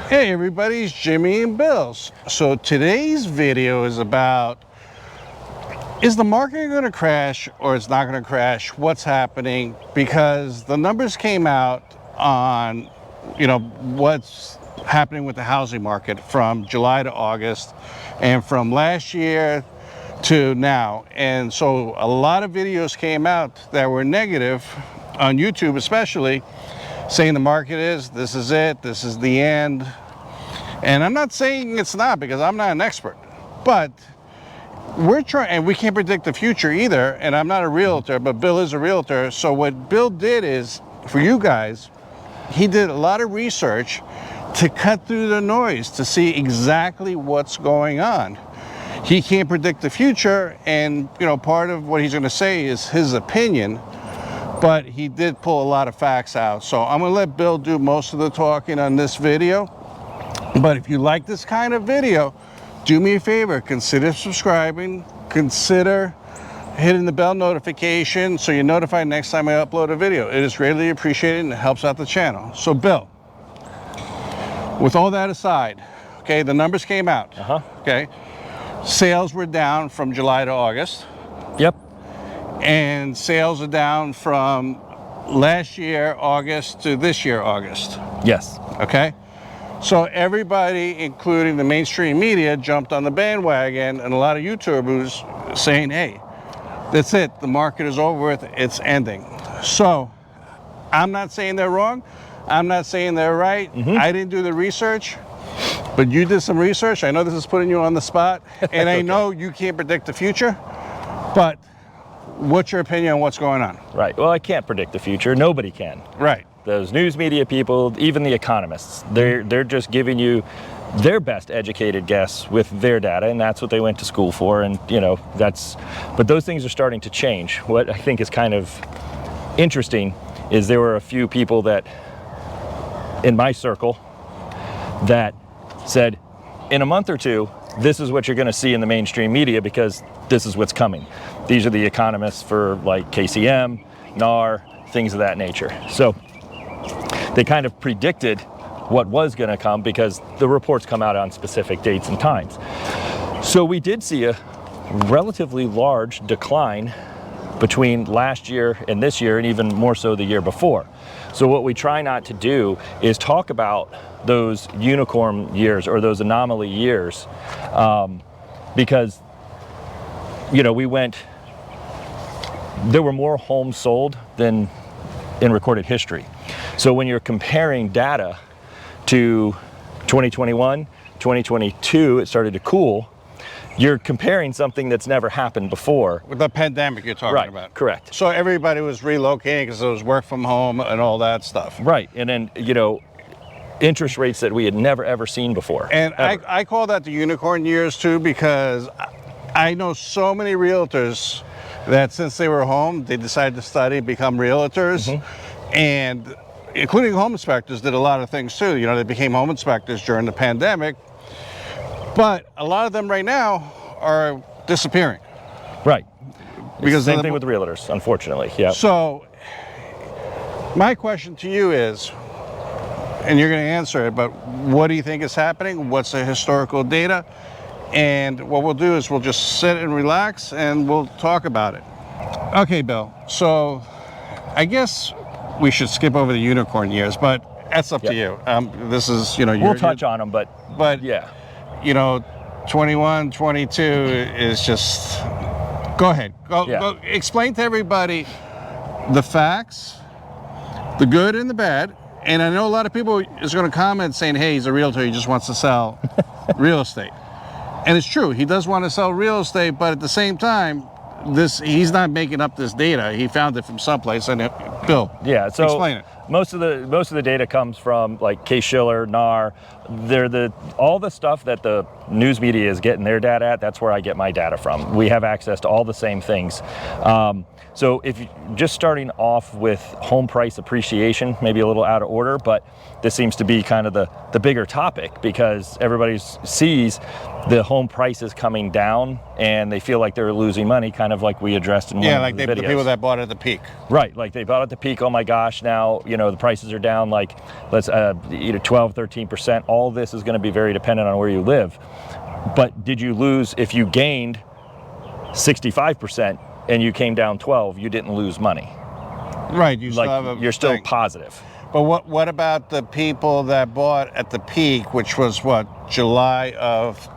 Hey everybody, it's Jimmy and Bills. So today's video is about, is the market going to crash or it's not going to crash? What's happening? Because the numbers came out on, what's happening with the housing market from July to August and from last year to now. And so a lot of videos came out that were negative on YouTube, especially saying the market this is it, this is the end. And I'm not saying it's not, because I'm not an expert, but we're trying, and we can't predict the future either. And I'm not a realtor, but Bill is a realtor. So what Bill did is, for you guys, he did a lot of research to cut through the noise to see exactly what's going on. He can't predict the future, and part of what he's going to say is his opinion, but he did pull a lot of facts out. So I'm going to let Bill do most of the talking on this video. But if you like this kind of video, do me a favor, consider subscribing, consider hitting the bell notification so you're notified next time I upload a video. It is greatly appreciated and it helps out the channel. So Bill, with all that aside, okay, the numbers came out. Okay, sales were down from July to August. Yep. And sales are down from last year August to this year August. Yes. Okay. So everybody, including the mainstream media, jumped on the bandwagon, and a lot of YouTubers saying, hey, that's it, the market is over with, it's ending. So I'm not saying they're wrong, I'm not saying they're right. I didn't do the research, but you did some research. I know this is putting you on the spot, and I know you can't predict the future, but what's your opinion on what's going on? Right. Well, I can't predict the future. Nobody can. Right. Those news media people, even the economists, they're just giving you their best educated guess with their data, and that's what they went to school for. And but those things are starting to change. What I think is kind of interesting is there were a few people that in my circle that said, in a month or two, this is what you're going to see in the mainstream media because this is what's coming. These are the economists for like KCM, NAR, things of that nature. So they kind of predicted what was going to come because the reports come out on specific dates and times. So we did see a relatively large decline between last year and this year, and even more so the year before. So what we try not to do is talk about those unicorn years or those anomaly years, because there were more homes sold than in recorded history. So when you're comparing data to 2021, 2022, it started to cool. You're comparing something that's never happened before. With the pandemic you're talking about. Right, correct. So everybody was relocating because it was work from home and all that stuff. Right, and then, interest rates that we had never ever seen before. And I call that the unicorn years too, because I know so many realtors that since they were home, they decided to study and become realtors. And including home inspectors did a lot of things too. They became home inspectors during the pandemic. But a lot of them right now are disappearing. Right. Because same thing with realtors, unfortunately. Yeah. So my question to you is, and you're going to answer it, but what do you think is happening? What's the historical data? And what we'll do is we'll just sit and relax and we'll talk about it. Okay, Bill. So I guess we should skip over the unicorn years, but that's up to you. This is, we'll touch on them, but yeah. 21, 22 is just, go ahead. Go explain to everybody the facts, the good and the bad. And I know a lot of people is going to comment saying, hey, he's a realtor, he just wants to sell real estate. And it's true, he does want to sell real estate, but at the same time, he's not making up this data. He found it from someplace. And Bill, so explain it. Most of the data comes from like Case-Shiller, NAR. They're all the stuff that the news media is getting their data at. That's where I get my data from. We have access to all the same things. So if you just starting off with home price appreciation, maybe a little out of order, but this seems to be kind of the bigger topic, because everybody sees the home prices coming down and they feel like they're losing money, kind of like we addressed in one of the videos. The people that bought at the peak. Right, like they bought at the peak, oh my gosh, now, the prices are down like, let's 12, 13%. All this is going to be very dependent on where you live. But did you lose, if you gained 65% and you came down 12, you didn't lose money. Right, you still have you're still positive. But what about the people that bought at the peak, which was what, July of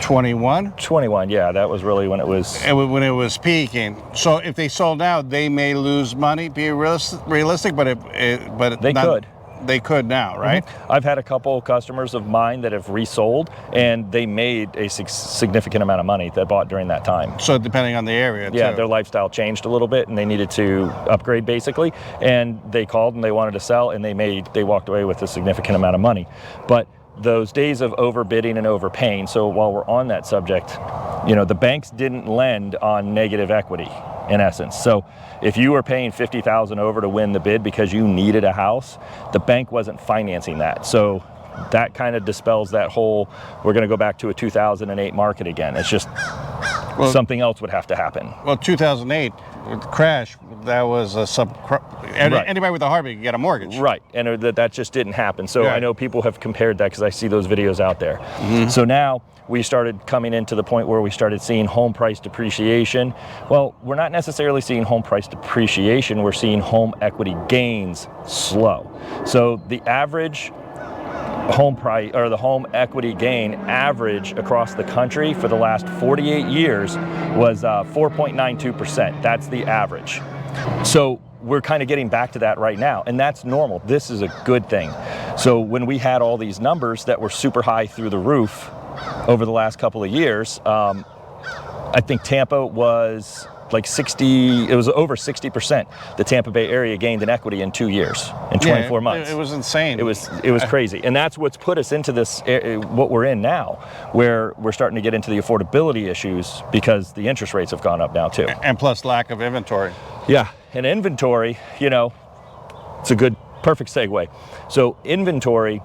21? 21, yeah, that was really when it was... When it was peaking. So if they sold now, they may lose money, be realistic, but they could. They could now, right? Mm-hmm. I've had a couple customers of mine that have resold, and they made a significant amount of money that bought during that time. So depending on the area, yeah, too. Their lifestyle changed a little bit, and they needed to upgrade basically. And they called and they wanted to sell, and they walked away with a significant amount of money. But those days of overbidding and overpaying. So while we're on that subject, the banks didn't lend on negative equity, in essence. So if you were paying $50,000 over to win the bid because you needed a house, the bank wasn't financing that. So that kind of dispels that whole, we're going to go back to a 2008 market again. It's just something else would have to happen. Well, 2008 with the crash, that was a anybody with a heartbeat could get a mortgage. Right, and that just didn't happen. So I know people have compared that because I see those videos out there. Mm-hmm. So now we started coming into the point where we started seeing home price depreciation. Well, we're not necessarily seeing home price depreciation, we're seeing home equity gains slow. So the average home price, or the home equity gain average across the country for the last 48 years was 4.92%. That's the average. So we're kind of getting back to that right now, and that's normal. This is a good thing. So when we had all these numbers that were super high through the roof over the last couple of years, I think Tampa was like it was over 60%. The Tampa Bay area gained in equity in 2 years, in 24 months. It was insane. It was crazy. And that's what's put us into this, what we're in now, where we're starting to get into the affordability issues because the interest rates have gone up now too. And plus lack of inventory. Yeah, and inventory, it's a perfect segue. So inventory,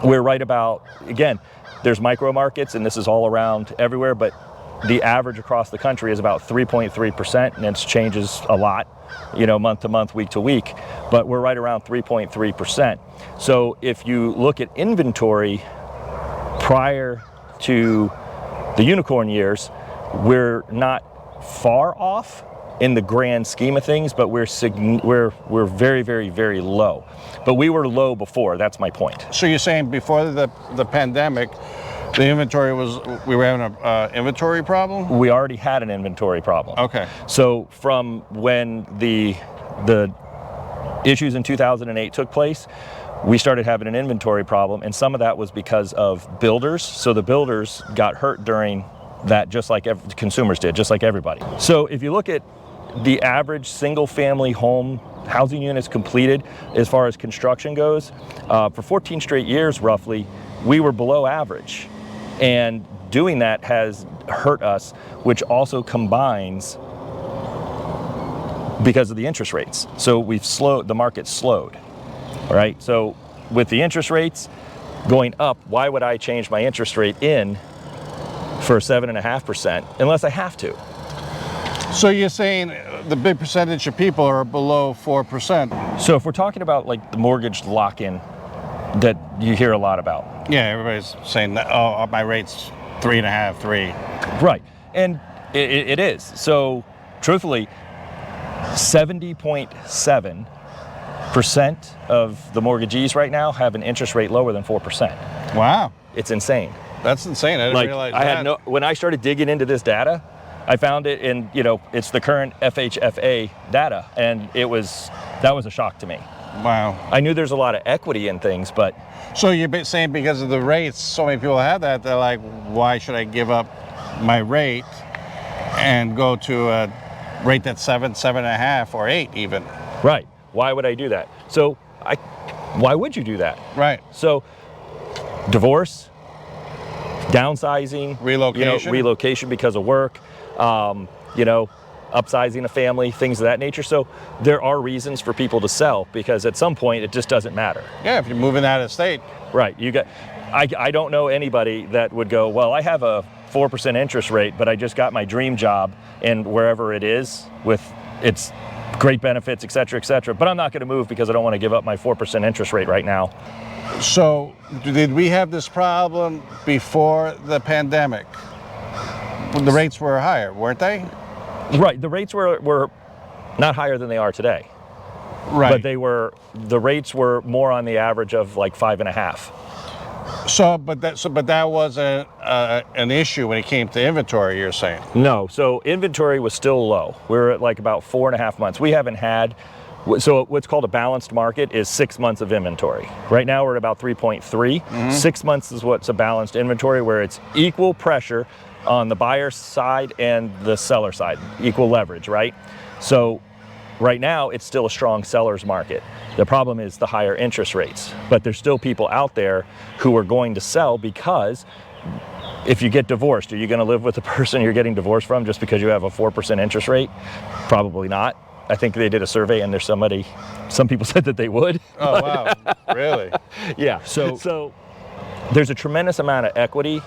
we're right about, again, there's micro markets, and this is all around everywhere, but the average across the country is about 3.3%, and it changes a lot, month to month, week to week, but we're right around 3.3%. So if you look at inventory prior to the unicorn years, we're not far off in the grand scheme of things, but we're very, very, very low. But we were low before, that's my point. So you're saying before the pandemic, the inventory we were having an inventory problem? We already had an inventory problem. Okay. So from when the issues in 2008 took place, we started having an inventory problem, and some of that was because of builders. So the builders got hurt during that, just like consumers did, just like everybody. So if you look at the average single-family home housing units completed as far as construction goes, for 14 straight years roughly, we were below average. And doing that has hurt us, which also combines because of the interest rates. So the market slowed, all right? So with the interest rates going up, why would I change my interest rate for 7.5% unless I have to? So you're saying the big percentage of people are below 4%. So if we're talking about like the mortgage lock-in that you hear a lot about. Yeah, everybody's saying that, my rate's 3.5, 3. Right, and it is. So truthfully, 70.7% of the mortgagees right now have an interest rate lower than 4%. Wow. It's insane. That's insane. I didn't realize that. When I started digging into this data, I found it in, it's the current FHFA data, and that was a shock to me. Wow. I knew there's a lot of equity in things, but... So you're saying because of the rates, so many people have that, they're like, why should I give up my rate and go to a rate that's 7, 7.5, or 8 even? Right. Why would I do that? So why would you do that? Right. So divorce, downsizing, relocation, relocation because of work, upsizing a family, things of that nature. So there are reasons for people to sell, because at some point it just doesn't matter. Yeah, if you're moving out of state. Right. I don't know anybody that would go, well, I have a 4% interest rate, but I just got my dream job and wherever it is with its great benefits, et cetera, but I'm not going to move because I don't want to give up my 4% interest rate right now. So did we have this problem before the pandemic? The rates were higher, weren't they? Right. The rates were not higher than they are today. Right. But the rates were more on the average of like 5.5. But that wasn't an issue when it came to inventory, you're saying? No. So inventory was still low. We were at like about 4.5 months. We haven't had, so what's called a balanced market is 6 months of inventory. Right now we're at about 3.3. Mm-hmm. 6 months is what's a balanced inventory, where it's equal pressure on the buyer side and the seller side, equal leverage, right? So right now it's still a strong seller's market. The problem is the higher interest rates, but there's still people out there who are going to sell, because if you get divorced, are you going to live with the person you're getting divorced from just because you have a 4% interest rate? Probably not. I think they did a survey and some people said that they would. Oh, wow. Really? Yeah. So there's a tremendous amount of equity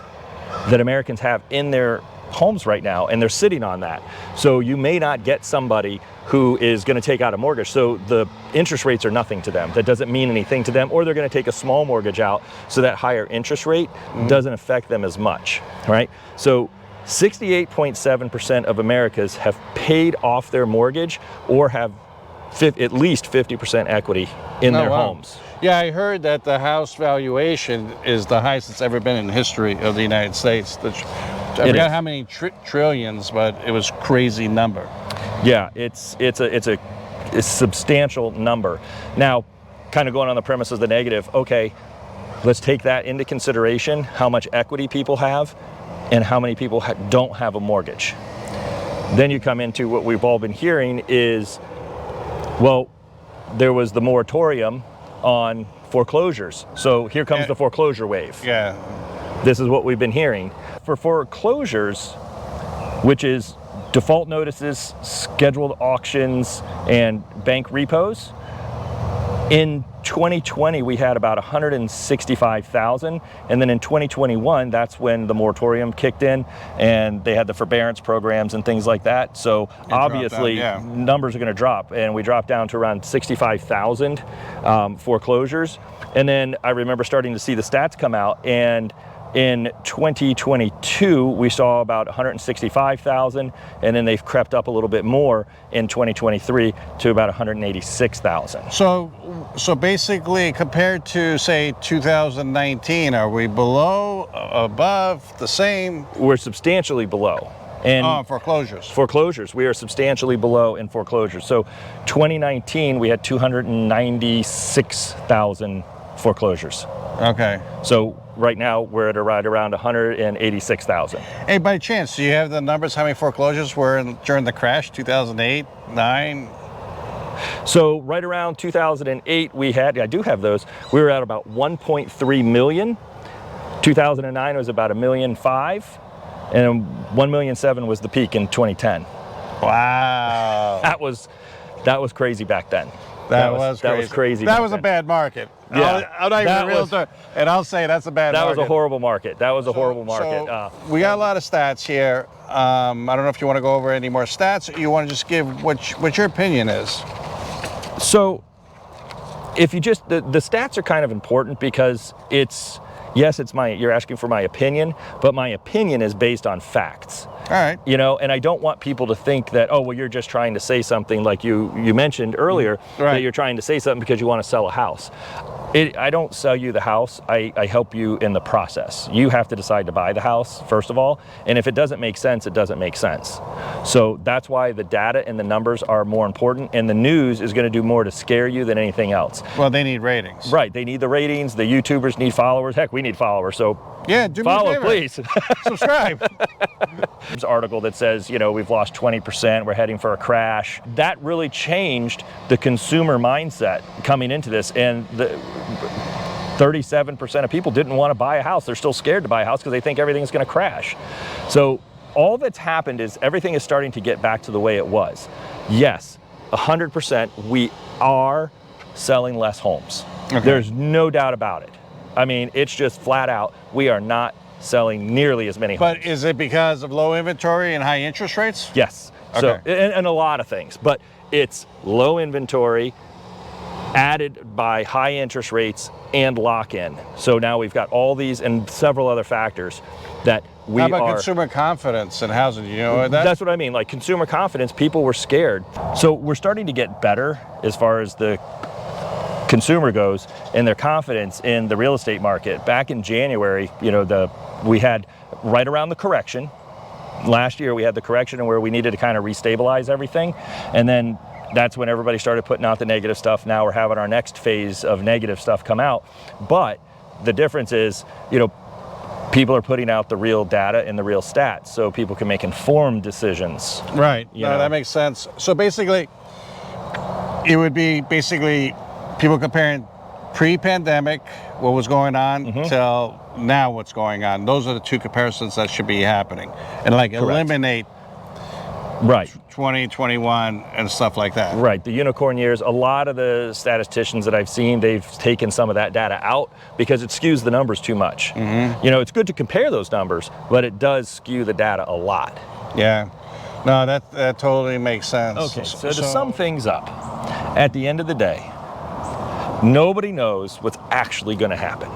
that Americans have in their homes right now, and they're sitting on that. So you may not get somebody who is going to take out a mortgage. So the interest rates are nothing to them. That doesn't mean anything to them. Or they're going to take a small mortgage out, so that higher interest rate doesn't affect them as much, right? So 68.7% of Americans have paid off their mortgage or have at least 50% equity in their homes. Yeah, I heard that the house valuation is the highest it's ever been in the history of the United States. I forgot how many trillions, but it was a crazy number. Yeah, it's a substantial number. Now, kind of going on the premise of the negative, okay, let's take that into consideration, how much equity people have and how many people don't have a mortgage. Then you come into what we've all been hearing is, well, there was the moratorium on foreclosures. So here comes the foreclosure wave. Yeah. This is what we've been hearing. For foreclosures, which is default notices, scheduled auctions, and bank repos, in 2020 we had about 165,000, and then in 2021 that's when the moratorium kicked in and they had the forbearance programs and things like that. So obviously numbers are going to drop, and we dropped down to around 65,000 foreclosures. And then I remember starting to see the stats come out, and in 2022, we saw about 165,000, and then they've crept up a little bit more in 2023 to about 186,000. So basically, compared to, say, 2019, are we below, above, the same? We're substantially below. And foreclosures. Foreclosures, we are substantially below in foreclosures. So 2019, we had 296,000 foreclosures. Okay. So right now we're at right around 186,000. Hey, by chance, do you have the numbers how many foreclosures were during the crash, 2008, 9? So right around 2008 I do have those, we were at about 1.3 million. 2009 was about 1.5 million, and 1.7 million was the peak in 2010. Wow. That was crazy back then. That was crazy. That was a bad market. Yeah. I'm not even a realtor, and I'll say that's a bad market. That was a horrible market. That was a horrible market. So we got a lot of stats here. I don't know if you want to go over any more stats, or you want to just give what your opinion is. So if you just, the stats are kind of important, because you're asking for my opinion, but my opinion is based on facts. All right. You know, and I don't want people to think that, oh, well, you're just trying to say something, like you mentioned earlier, right, that you're trying to say something because you want to sell a house. I don't sell you the house. I help you in the process. You have to decide to buy the house, first of all. And if it doesn't make sense, it doesn't make sense. So that's why the data and the numbers are more important. And the news is going to do more to scare you than anything else. Well, they need ratings. Right. They need the ratings. The YouTubers need followers. Heck, we need followers. So yeah, do me follow, a favor. please. Subscribe. There's an article that says, we've lost 20%, we're heading for a crash. That really changed the consumer mindset coming into this, and 37% of people didn't want to buy a house. They're still scared to buy a house because they think everything's going to crash. So all that's happened is everything is starting to get back to the way it was. Yes, 100%, we are selling less homes. Okay. There's no doubt about it. I mean, it's just flat out, we are not selling nearly as many homes. But is it because of low inventory and high interest rates? Yes. So, Okay. and a lot of things, but it's low inventory added by high interest rates and lock-in. So now we've got all these and several other factors that we How about are. consumer confidence in housing? You know that? That's what I mean. Like consumer confidence, people were scared. So we're starting to get better as far as the consumer goes and their confidence in the real estate market. Back in January, you know, we had right around the correction. Last year we had the correction and where we needed to kind of restabilize everything. And then that's when everybody started putting out the negative stuff. Now we're having our next phase of negative stuff come out. But the difference is, you know, people are putting out the real data and the real stats so people can make informed decisions. Right. You No, know? that makes sense. So basically, it would be people comparing pre-pandemic, what was going on, till now what's going on. Those are the two comparisons that should be happening. And like eliminate Right. 2021 and stuff like that. Right, the unicorn years, a lot of the statisticians that I've seen, they've taken some of that data out because it skews the numbers too much. You know, it's good to compare those numbers, but it does skew the data a lot. Yeah. No, that totally makes sense. Okay, so to sum things up, at the end of the day, nobody knows what's actually going to happen.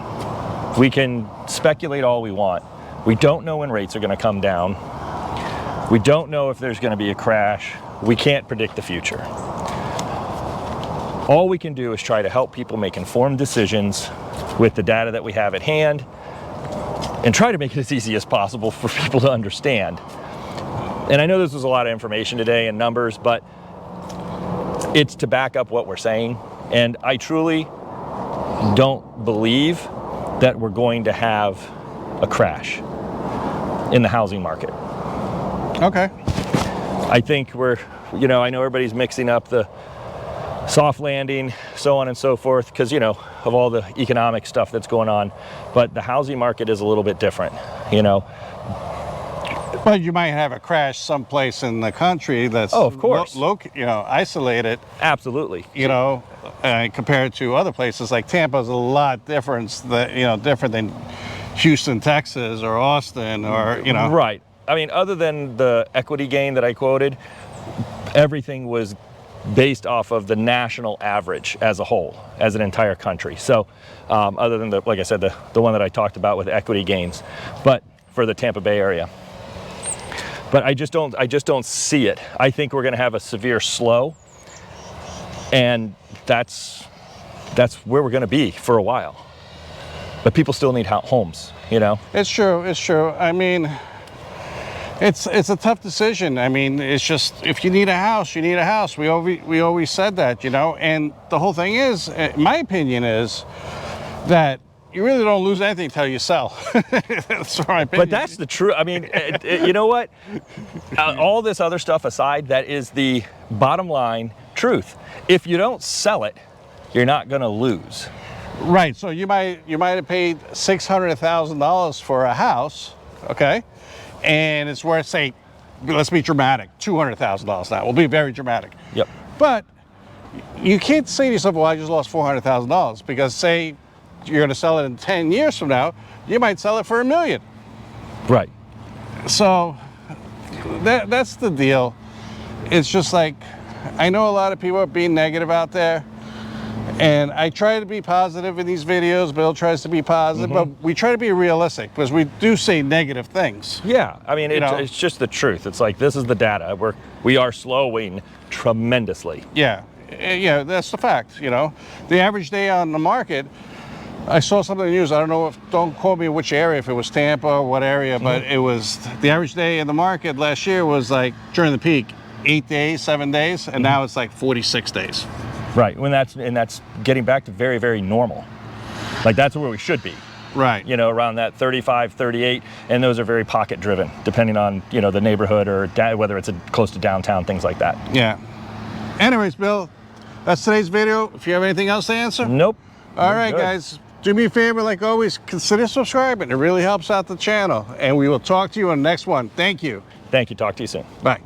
We can speculate all we want. We don't know when rates are going to come down. We don't know if there's going to be a crash. We can't predict the future. All we can do is try to help people make informed decisions with the data that we have at hand and try to make it as easy as possible for people to understand. And I know this was a lot of information today and numbers, but it's to back up what we're saying. And I truly don't believe that we're going to have a crash in the housing market. Okay. I think I know everybody's mixing up the soft landing, so on and so forth, because, you know, of all the economic stuff that's going on. But the housing market is a little bit different, you know. But you might have a crash someplace in the country that's of course, isolated. Absolutely. You know, compared to other places like Tampa's a lot different than Houston, Texas, or Austin, or Right. I mean, other than the equity gain that I quoted, everything was based off of the national average as a whole, as an entire country. So, other than like I said, the one that I talked about with equity gains, but for the Tampa Bay area. But I just don't see it. I think we're going to have a severe slow, and that's where we're going to be for a while. But people still need homes, you know. It's true. I mean, it's a tough decision. I mean, it's just, if you need a house, you need a house. We always said that, you know. And the whole thing is, my opinion is that you really don't lose anything until you sell. That's my opinion. But that's the truth. I mean, you know what? All this other stuff aside, that is the bottom line truth. If you don't sell it, you're not going to lose. Right. So you might have paid $600,000 for a house, okay, and it's worth, say, let's be dramatic, $200,000 now. We'll be very dramatic. Yep. But you can't say to yourself, well, I just lost $400,000, because say you're going to sell it in 10 years from now, you might sell it for $1 million. Right. So that's the deal. It's just like, I know a lot of people are being negative out there, and I try to be positive in these videos. Bill tries to be positive, but we try to be realistic, because we do say negative things. Yeah, I mean, it's just the truth. It's like, this is the data. We are slowing tremendously. Yeah, that's the fact, you know. The average day on the market, I saw something in the news, I don't know, don't quote me which area, if it was Tampa or what area, but it was, the average day in the market last year was like, during the peak, 8 days, 7 days, and now it's like 46 days. Right, and that's getting back to very, very normal. Like, that's where we should be. Right. You know, around that 35, 38, and those are very pocket driven, depending on, you know, the neighborhood or whether it's close to downtown, things like that. Yeah. Anyways, Bill, that's today's video. If you have anything else to answer? Nope. All right, guys. Do me a favor, like always, consider subscribing. It really helps out the channel. And we will talk to you on the next one. Thank you. Thank you. Talk to you soon. Bye.